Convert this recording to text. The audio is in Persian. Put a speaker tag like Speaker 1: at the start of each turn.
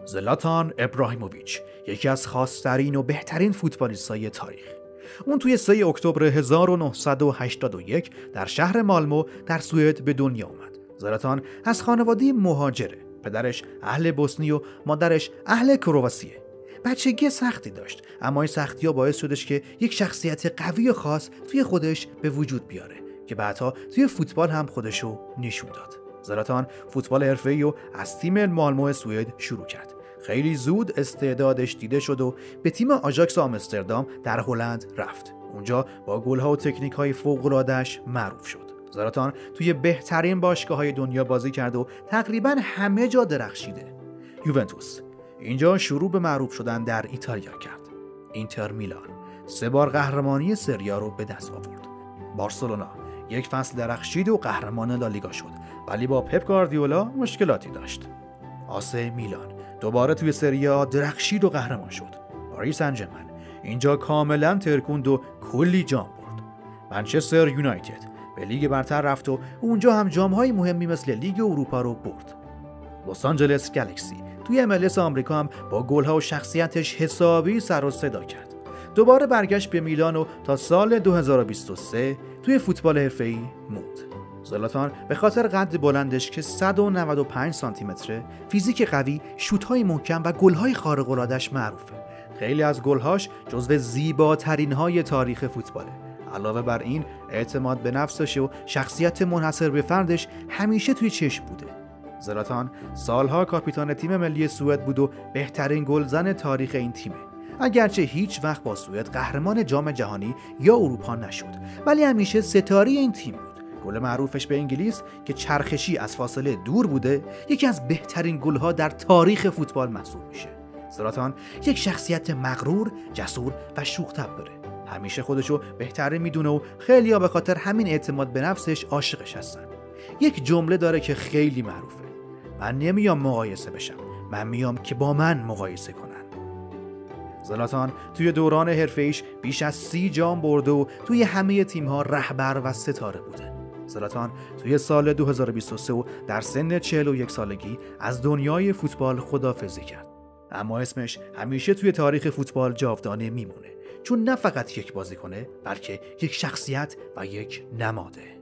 Speaker 1: زلاتان ابراهیموویچ یکی از خاص‌ترین و بهترین فوتبالیست‌های تاریخ. اون توی 3 اکتبر 1981 در شهر مالمو در سوئد به دنیا اومد. زلاتان از خانواده مهاجره. پدرش اهل بوسنی و مادرش اهل کرواسیه. بچگی سختی داشت، اما این سختی‌ها باعث شدش که یک شخصیت قوی و خاص توی خودش به وجود بیاره که بعدها توی فوتبال هم خودشو نشون داد. زلاتان فوتبال حرفه‌ای رو از تیم مالمو سوئد شروع کرد. خیلی زود استعدادش دیده شد و به تیم آژاکس آمستردام در هلند رفت. اونجا با گل‌ها و تکنیک‌های فوق‌العاده‌اش معروف شد. زلاتان توی بهترین باشگاه‌های دنیا بازی کرد و تقریباً همه جا درخشیده. یوونتوس اینجا شروع به معروف شدن در ایتالیا کرد. اینتر میلان 3 بار قهرمانی سری آ رو به دست آورد. بارسلونا یک فصل درخشید و قهرمان لالیگا شد، ولی با پپ گواردیولا مشکلاتی داشت. آس میلان دوباره توی سری آ درخشید و قهرمان شد. پاریس سن ژرمن اینجا کاملا ترکوند و کلی جام برد. منچستر یونایتد به لیگ برتر رفت و اونجا هم جام‌های مهمی مثل لیگ اروپا رو برد. لس آنجلس گالاکسی توی MLS آمریکا هم با گل‌ها و شخصیتش حسابی سر و صدا کرد. دوباره برگشت به میلان و تا سال 2023 توی فوتبال حرفه‌ای موند. زلاتان به خاطر قد بلندش که 195 سانتی متره، فیزیک قوی، شوت‌های محکم و گل‌های خارق‌العاده‌اش معروفه. خیلی از گل‌هاش جزو زیباترین‌های تاریخ فوتباله. علاوه بر این، اعتماد به نفسش و شخصیت منحصر به فردش همیشه توی چشم بوده. زلاتان سالها کاپیتان تیم ملی سوئد بود و بهترین گلزن تاریخ این تیمه. اگرچه هیچ وقت با سوئد قهرمان جام جهانی یا اروپا نشد، ولی همیشه ستاره این تیم بود. گل معروفش به انگلیس که چرخشی از فاصله دور بوده، یکی از بهترین گل‌ها در تاریخ فوتبال محسوب میشه. زلاتان یک شخصیت مغرور، جسور و شوخ طبع داره. همیشه خودشو بهترین میدونه و خیلی‌ها به خاطر همین اعتماد به نفسش عاشقش هستن. یک جمله داره که خیلی معروفه: من نمیام مقایسه بشم، من میام که با من مقایسه کنن. زلاتان توی دوران حرفه‌ایش بیش از 30 جام برده و توی همه تیم‌ها رهبر و ستاره بوده. زلاتان توی سال 2023 و در سن 41 سالگی از دنیای فوتبال خداحافظی کرد. اما اسمش همیشه توی تاریخ فوتبال جاودانه میمونه، چون نه فقط یک بازیکنه، بلکه یک شخصیت و یک نماده.